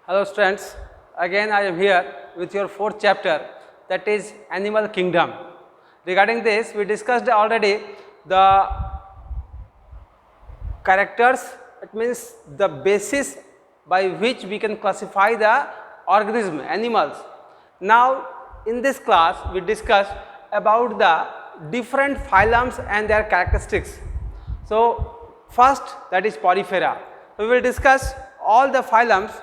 Hello students, again I am here with your fourth chapter, that is Animal Kingdom. Regarding this, we discussed already the characters, it means the basis by which we can classify the organism, animals. Now in this class we discuss about the different phylums and their characteristics. So first, that is Porifera. We will discuss all the phylums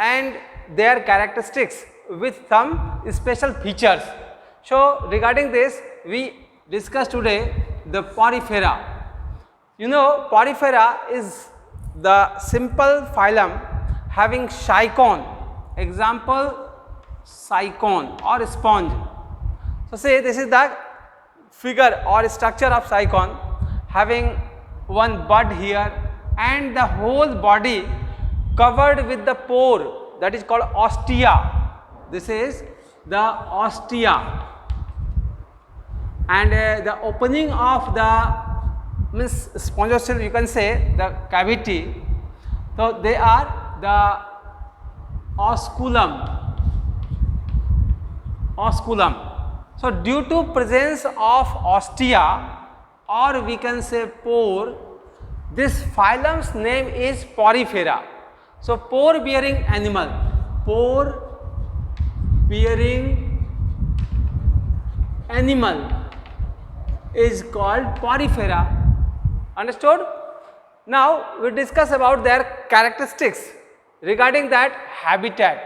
and their characteristics with some special features. So regarding this, we discuss today the Porifera. You know, Porifera is the simple phylum having Sycon. Example, Sycon or sponge. So say this is the figure or structure of Sycon, having one bud here and the whole body covered with the pore, that is called ostia. This is the ostia, and the opening of the means spongiostil, you can say the cavity. So they are the osculum. So due to presence of ostia, or we can say pore, this phylum's name is Porifera. So pore bearing animal, pore bearing animal is called Porifera. Understood? Now we discuss about their characteristics. Regarding that, habitat.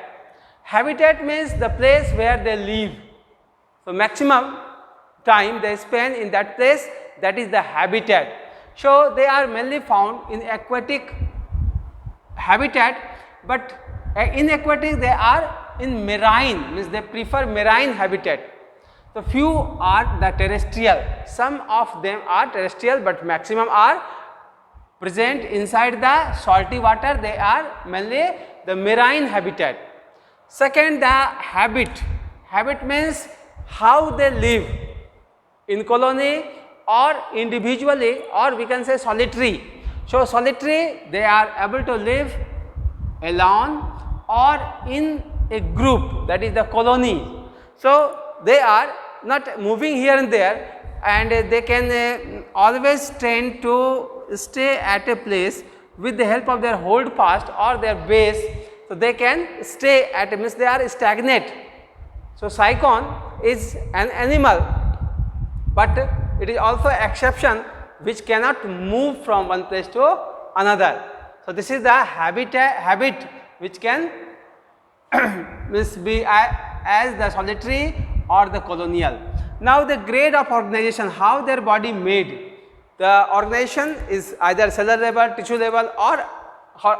Habitat means the place where they live. So maximum time they spend in that place, that is the habitat. So they are mainly found in aquatic habitat, but in aquatic they are in marine, means they prefer marine habitat. So few are the terrestrial, some of them are terrestrial, but maximum are present inside the salty water. They are mainly the marine habitat. Second, the habit. Habit means how they live in colony or individually, or we can say solitary. So solitary, they are able to live alone or in a group, that is the colony. So they are not moving here and there, and they can always tend to stay at a place with the help of their hold fast or their base. So they can stay at a, means they are stagnant. So Sycon is an animal, but it is also exception which cannot move from one place to another. So this is the habit which can means be as the solitary or the colonial. Now the grade of organization, how their body made. The organization is either cellular level, tissue level, or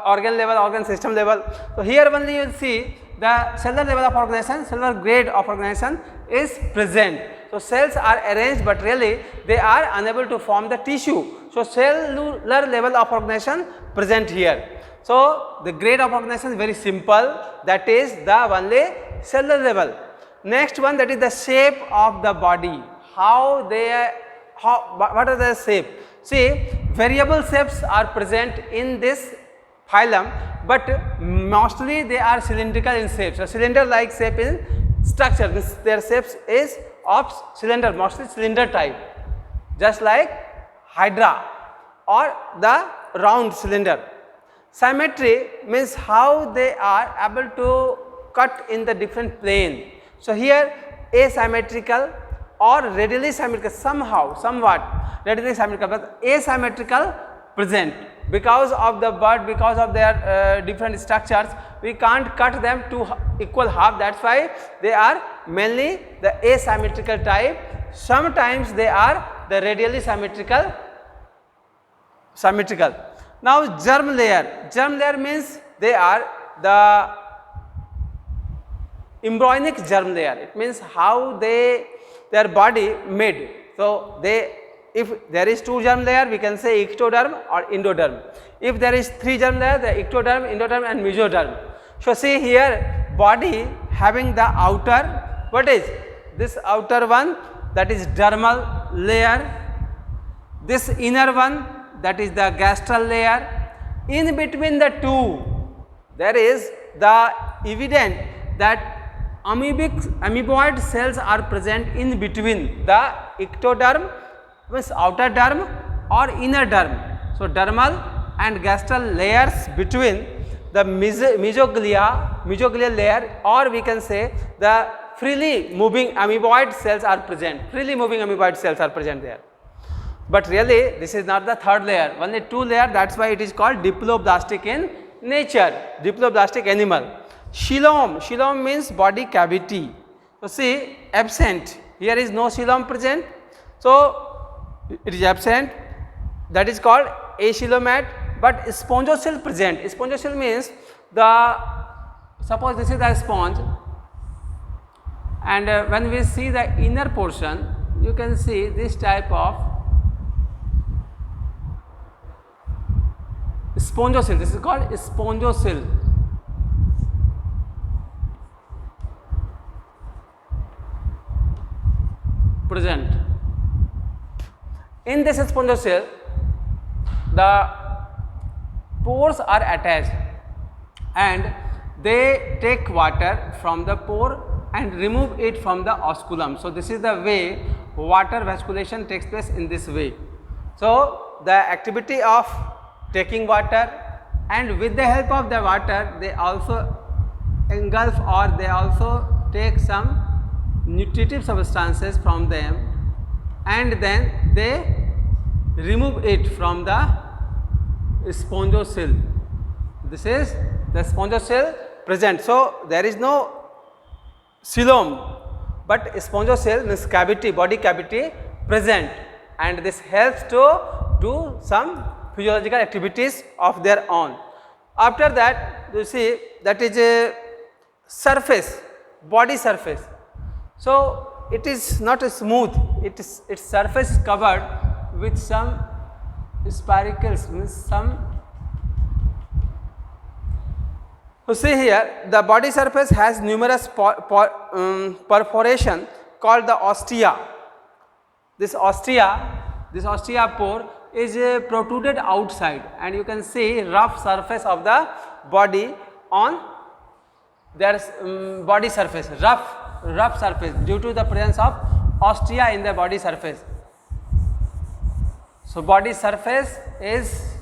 organ level, organ system level. So here only you will see the cellular level of organization, cellular grade of organization is present. So cells are arranged, but really they are unable to form the tissue. So cellular level of organization present here. So the grade of organization is very simple, that is the only cellular level. Next one, that is the shape of the body. What are the shape? See, variable shapes are present in this phylum, but mostly they are cylindrical in shape. So cylinder like shape in structure, their shapes is of cylinder, mostly cylinder type, just like Hydra or the round cylinder. Symmetry means how they are able to cut in the different plane. So here asymmetrical or radially symmetrical, somewhat radially symmetrical, but asymmetrical present. Because of the bud, because of their different structures, we can't cut them to equal half. That's why they are mainly the asymmetrical type. Sometimes they are the radially symmetrical. Now germ layer. Germ layer means they are the embryonic germ layer. It means how their body made. So if there is 2 germ layer, we can say ectoderm or endoderm. If there is 3 germ layer, the ectoderm, endoderm and mesoderm. So see here, body having the outer, what is this outer one, that is dermal layer. This inner one, that is the gastral layer. In between the two, there is the evident that amoeboid cells are present in between the ectoderm, means outer derm or inner derm. So, dermal and gastral layers between the mesoglial layer, or we can say the freely moving amoeboid cells are present, there. But really this is not the third layer, only 2 layer, that is why it is called diploblastic in nature, diploblastic animal. Coelom means body cavity. So, see, absent, here is no coelom present, so it is absent, that is called acoelomate. But spongocele present. Spongocele means suppose this is the sponge, and when we see the inner portion, you can see this type of spongocele. This is called spongocele. Present. In this spongocele, the pores are attached and they take water from the pore and remove it from the osculum. So, this is the way water vasculation takes place in this way. So, the activity of taking water, and with the help of the water they also engulf or they also take some nutritive substances from them, and then they remove it from the spongocele. This is the spongocele present. So, there is no coelom, but spongocele means cavity, body cavity present, and this helps to do some physiological activities of their own. After that, you see, that is a surface, body surface. So, it is not smooth, its surface is covered with some spiracles, means some. So, see here, the body surface has numerous perforation called the ostia. This ostia pore is protruded outside, and you can see rough surface of the body on their body surface, rough surface due to the presence of ostia in the body surface. So, body surface is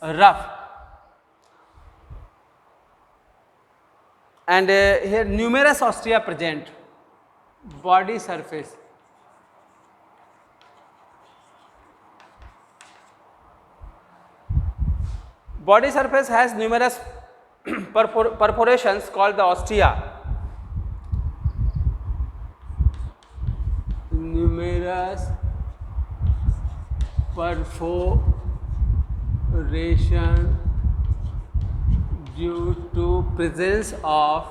rough, and here numerous ostia present, body surface. Body surface has numerous perforations called the ostia. Numerous perforation due to presence of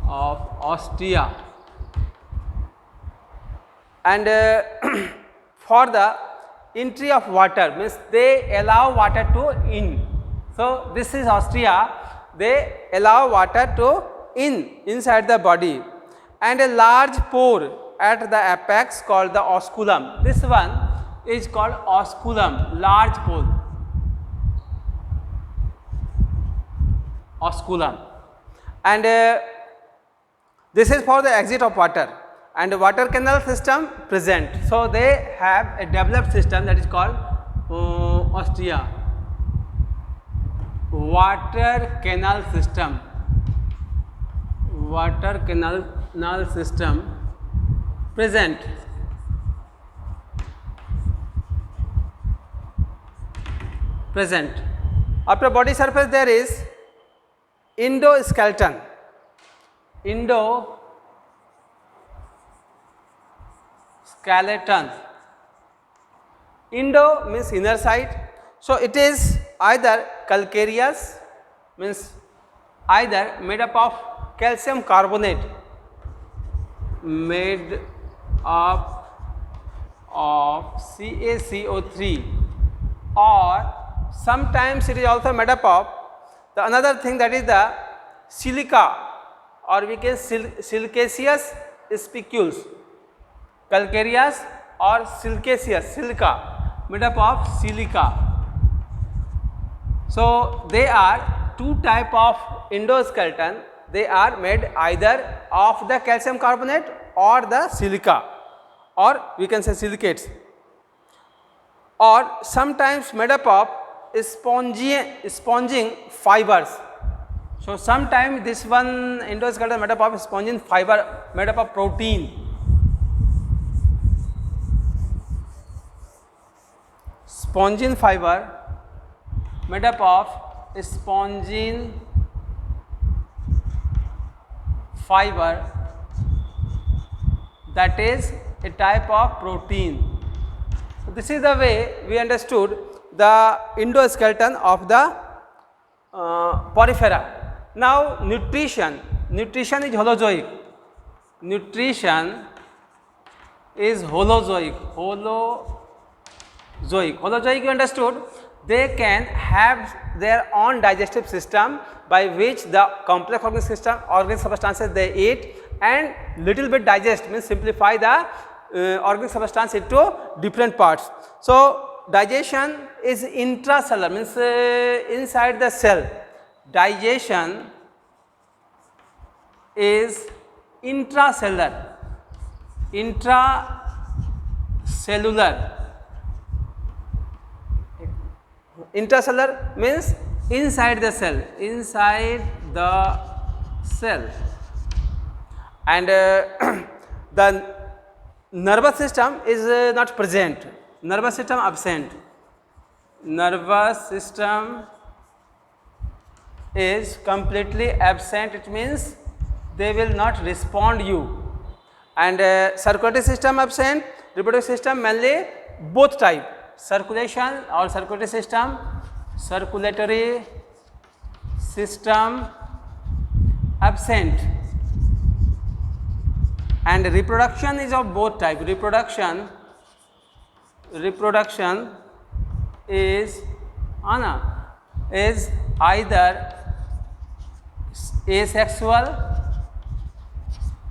ostia, and for the entry of water, means they allow water to in. So, this is ostia, they allow water to inside the body, and a large pore at the apex called the osculum. This one is called osculum, large pore, osculum, and this is for the exit of water, and water canal system present. So, they have a developed system that is called ostia, water canal system, present. After body surface there is endoskeleton. Endo means inner side. So, it is either calcareous, means either made up of calcium carbonate, made up of CaCO3, or sometimes it is also made up of the another thing, that is the silica, or we can silicaceous spicules, calcareous or silicaceous, silica, made up of silica. So, they are two type of endoskeleton. They are made either of the calcium carbonate or the silica, or we can say silicates, or sometimes made up of sponging fibers. So sometimes this one endoskeleton made up of spongin fiber, made up of protein. Spongin fiber made up of spongin fiber, that is a type of protein. So this is the way we understood the endoskeleton of the porifera. Now nutrition is holozoic. Nutrition is holozoic. Holozoic, you understood, they can have their own digestive system by which the complex organic substances they eat and little bit digest, means simplify the organic substance into different parts. So digestion is intracellular, means inside the cell. Digestion is intracellular. Intracellular means inside the cell, and the nervous system is not present, nervous system absent. Nervous system is completely absent, it means they will not respond you. And circulatory system absent, reproductive system mainly both type, circulation or circulatory system absent, and reproduction is of both type. Reproduction is either asexual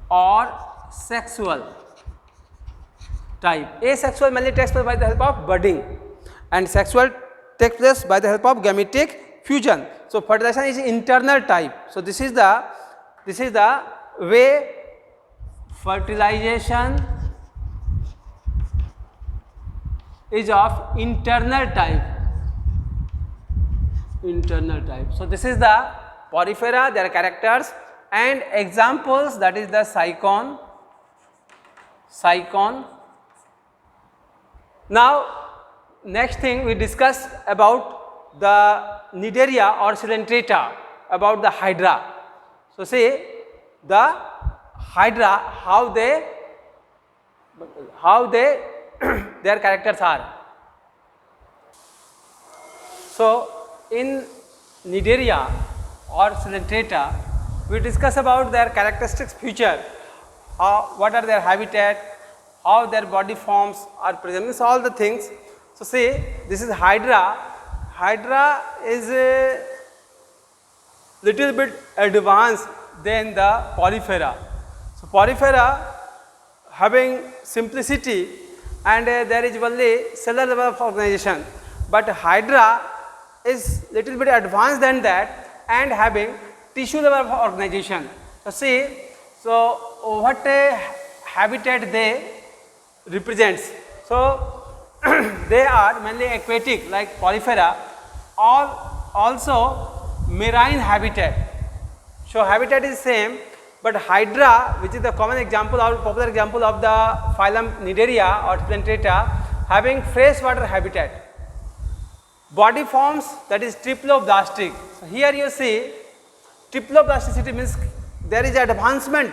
or sexual type. Asexual mainly takes place by the help of budding, and sexual takes place by the help of gametic fusion. So fertilization is internal type. So this is the way fertilization is of internal type. So this is the porifera, their characters and examples, that is the cycon. Now next thing we discuss about the Cnidaria or Coelenterata, about the hydra. So see the hydra, how they their characters are. So in Cnidaria or Coelenterata, we discuss about their characteristics feature, what are their habitat, how their body forms are present, means all the things. So see, this is hydra. Hydra is a little bit advanced than the porifera. So porifera having simplicity and there is only cellular level of organization, but hydra is little bit advanced than that and having tissue level of organization. So see, so what habitat they represents. So they are mainly aquatic like porifera, or also marine habitat. So habitat is same, but hydra, which is the common example or popular example of the phylum Cnidaria or Coelenterata, having freshwater habitat. Body forms, that is triploblastic. So here you see triploblasticity means there is advancement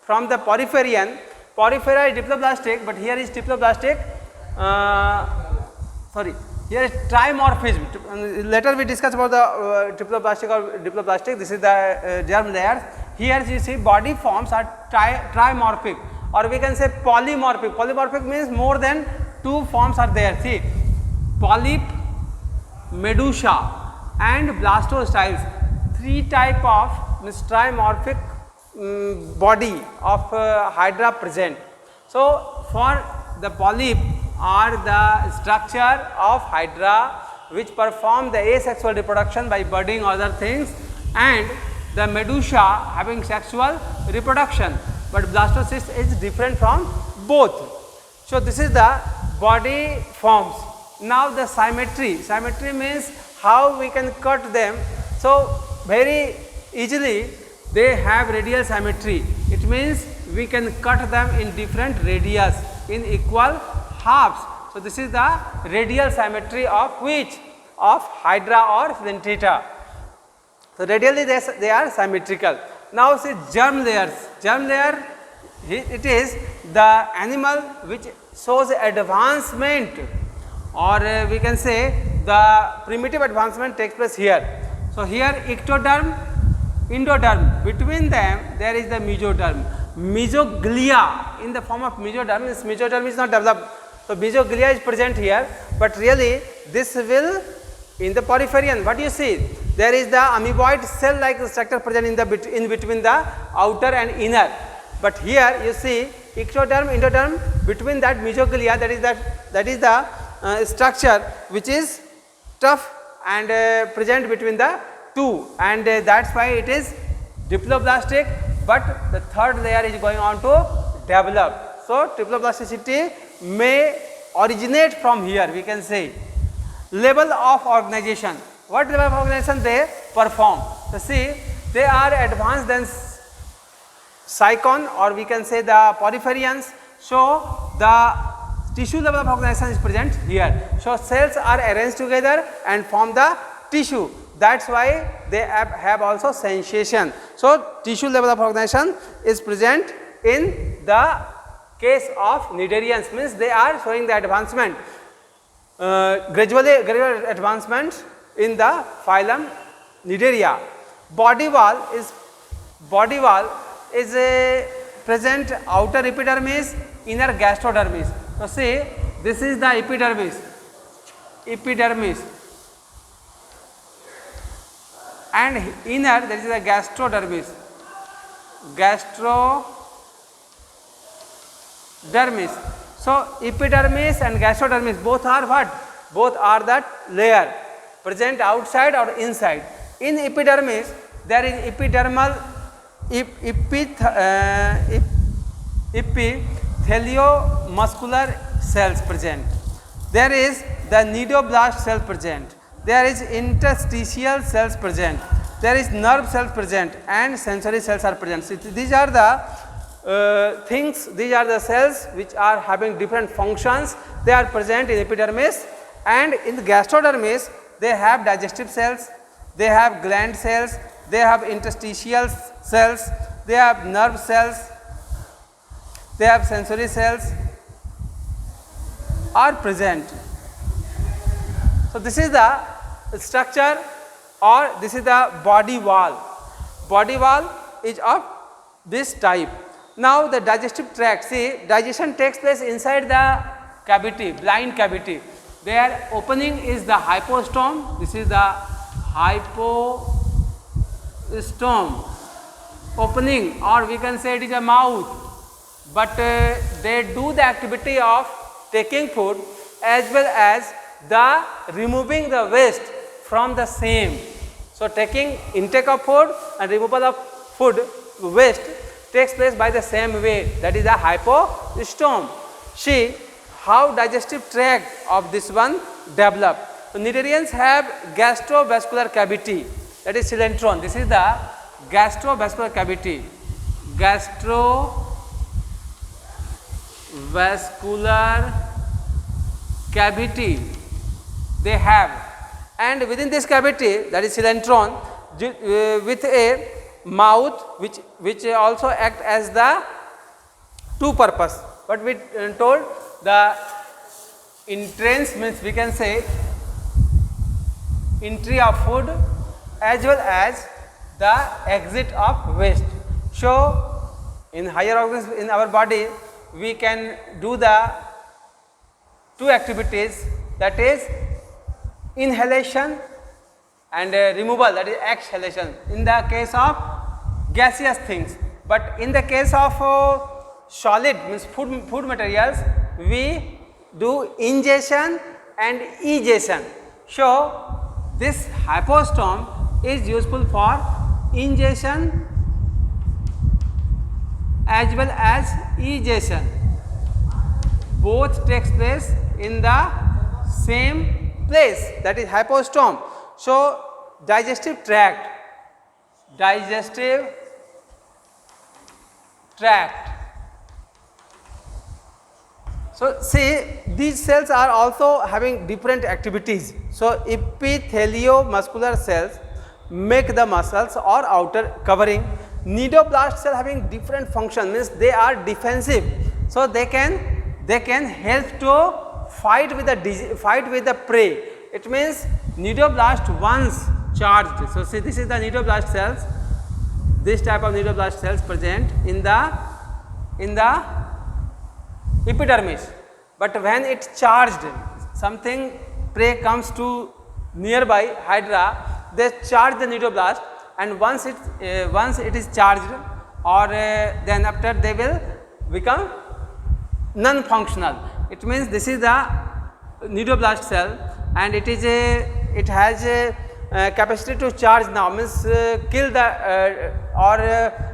from the poriferian. Porifera is diploblastic, but here is triploblastic. Here is trimorphism. Later we discuss about the triploblastic or diploblastic. This is the germ layers. Here you see body forms are trimorphic, or we can say polymorphic. Polymorphic means more than two forms are there. See, polyp, medusa and blastostyles, three type of trimorphic body of hydra present. So for the polyp or the structure of hydra which perform the asexual reproduction by budding other things, and the medusa having sexual reproduction, but blastocyst is different from both. So, this is the body forms. Now, the symmetry means how we can cut them. So, very easily they have radial symmetry. It means we can cut them in different radius in equal halves. So, this is the radial symmetry of which? Of Hydra or Dentata. So, radially they are symmetrical. Now, see germ layers. Germ layer, it is the animal which shows advancement, or we can say the primitive advancement takes place here. So, here ectoderm, endoderm, between them there is the mesoderm. Mesoglia in the form of mesoderm, this mesoderm is not developed. So, mesoglia is present here, but really this will in the porphyrian. What you see? There is the amoeboid cell like structure present in between the outer and inner. But here you see ectoderm, endoderm, between that mesoglia, that is the structure which is tough and present between the two, and that is why it is diploblastic, but the third layer is going on to develop. So, diploblasticity may originate from here, we can say. Level of organization. What level of organization they perform? So, see, they are advanced than cycon, or we can say the porphyrians. So, the tissue level of organization is present here. So, cells are arranged together and form the tissue. That is why they have also sensation. So, tissue level of organization is present in the case of cnidarians, means they are showing the advancement, gradual advancement in the phylum Cnidaria. Body wall is a present outer epidermis, inner gastrodermis. So, see, this is the epidermis, and inner there is the gastrodermis. So, epidermis and gastrodermis both are what? Both are that layer present outside or inside. In epidermis there is epidermal epitheliomuscular cells present. There is the cnidoblast cell present. There is interstitial cells present. There is nerve cells present and sensory cells are present. So, these are the these are the cells which are having different functions. They are present in epidermis, and in the gastrodermis they have digestive cells, they have gland cells, they have interstitial cells, they have nerve cells, they have sensory cells are present. So, this is the structure, or this is the body wall. Body wall is of this type. Now, the digestive tract, see, digestion takes place inside the cavity, blind cavity. Their opening is the hypostome. This is the hypostome opening, or we can say it is a mouth, but they do the activity of taking food as well as the removing the waste from the same. So, taking intake of food and removal of food waste takes place by the same way, that is the hypostome. See how digestive tract of this one develop. So, cnidarians have gastrovascular cavity, that is coelentron. This is the gastrovascular cavity, gastrovascular cavity they have, and within this cavity, that is coelentron, with a mouth which also act as the two purpose. But we told the entrance means we can say entry of food as well as the exit of waste. So, in higher organisms in our body we can do the two activities, that is inhalation and removal, that is exhalation, in the case of gaseous things. But in the case of solid means food materials, we do ingestion and egestion. So this hypostome is useful for ingestion as well as egestion. Both takes place in the same place, that is hypostome. So digestive tract, so see, these cells are also having different activities. So epitheliomuscular cells make the muscles or outer covering. Nidoblast cell having different function, means they are defensive. So they can help to fight with the prey. It means nidoblast once charged. So see, this is the nidoblast cells. This type of nidoblast cells present in the epidermis, but when it charged, something prey comes to nearby hydra, they charge the nidoblast, and once it is charged, or then after they will become non-functional. It means this is the nidoblast cell, and it has a capacity to charge now, means kill the or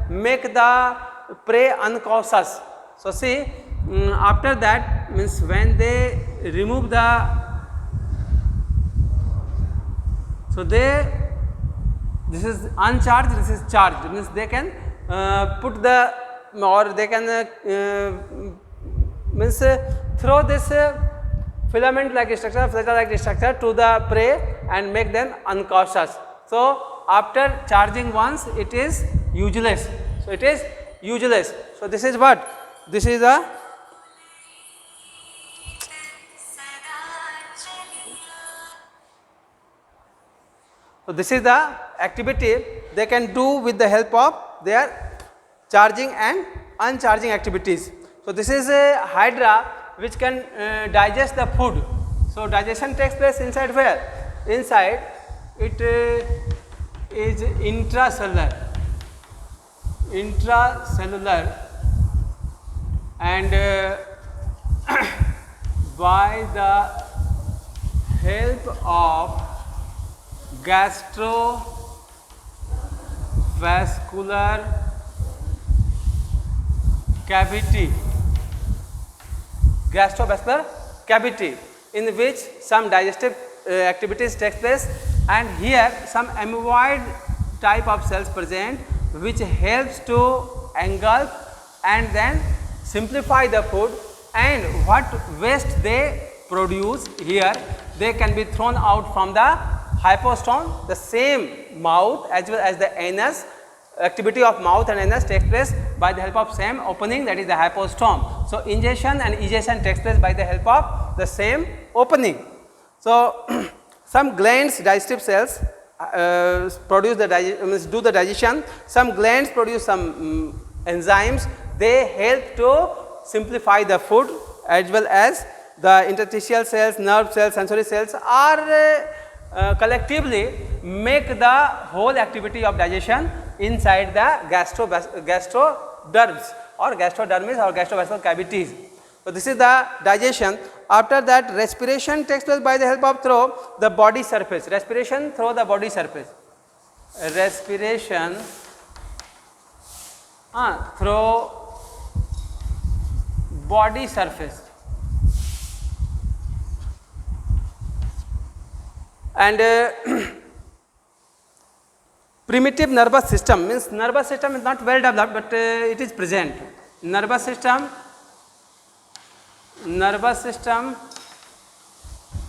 make the prey unconscious. So see, after that, means when they remove the, so this is uncharged, this is charged, means they can put the, or they can means throw this filament like structure, flecha like structure to the prey and make them unconscious. So after charging once, it is useless. So it is useless. So this is what? This is the activity they can do with the help of their charging and uncharging activities. So this is a hydra which can digest the food. So digestion takes place inside where? Inside it is intracellular, and by the help of gastrovascular cavity in which some digestive activities take place, and here some amyloid type of cells present which helps to engulf and then simplify the food, and what waste they produce here, they can be thrown out from the hypostome. The same mouth as well as the anus, activity of mouth and anus takes place by the help of same opening, that is the hypostome. So ingestion and egestion takes place by the help of the same opening. So some glands, digestive cells produce do the digestion. Some glands produce some enzymes. They help to simplify the food, as well as the interstitial cells, nerve cells, sensory cells are collectively make the whole activity of digestion inside the gastroderms or gastrodermis or gastrovascular cavities. So this is the digestion. After that, respiration takes place by the help of through the body surface. Respiration through the body surface. Respiration through body surface. And primitive nervous system, means nervous system is not well developed, but it is present. Nervous system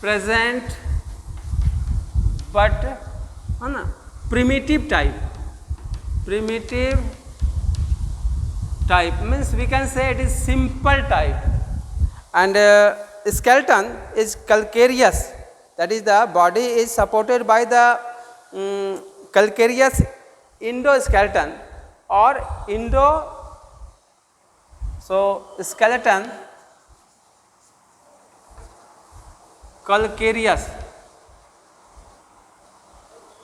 present, but primitive type. Means we can say it is simple type, and skeleton is calcareous, that is the body is supported by the calcareous endoskeleton or skeleton calcareous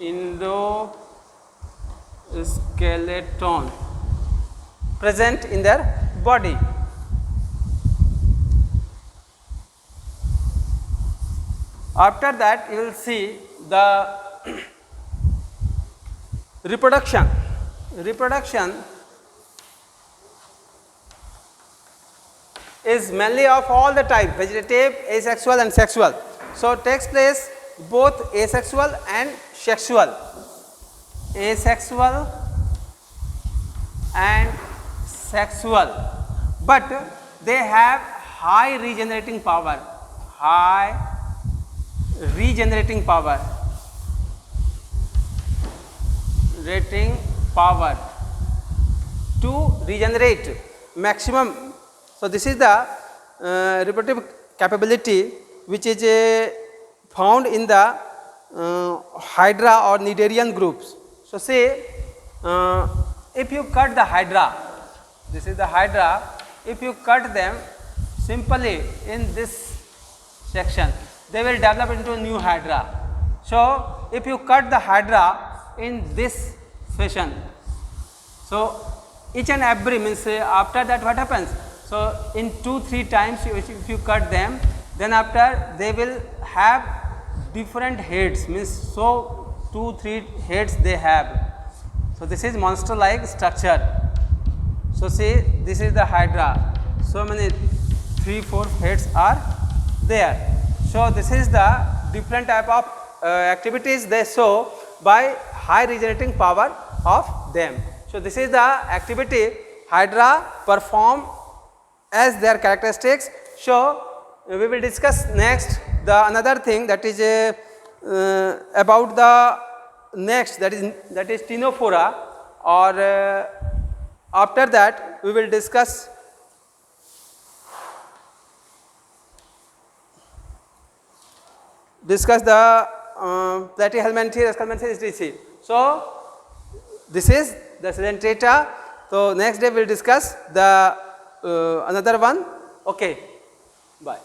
endoskeleton present in their body. After that you will see the reproduction. Reproduction is mainly of all the type, vegetative, asexual and sexual. So takes place both asexual and sexual. Asexual and sexual, but they have high regenerating power. High regenerating power. Rating power to regenerate maximum. So this is the reproductive capability which is found in the Hydra or Cnidarian groups. So say if you cut the Hydra, this is the Hydra, if you cut them simply in this section, they will develop into a new Hydra. So if you cut the Hydra in this fashion, so each and every means after that what happens? So in 2-3 times if you cut them, then after they will have different heads, means so 2-3 heads they have. So this is monster like structure. So see, this is the Hydra, so many 3-4 heads are there. So this is the different type of activities they show by high regenerating power of them. So this is the activity Hydra perform as their characteristics. So we will discuss next the another thing, that is about the next, that is Ctenophora, or after that we will discuss the Platyhelminthes, Esculenthes, etc. So this is the Coelenterata. So next day we will discuss the another one. Okay, bye.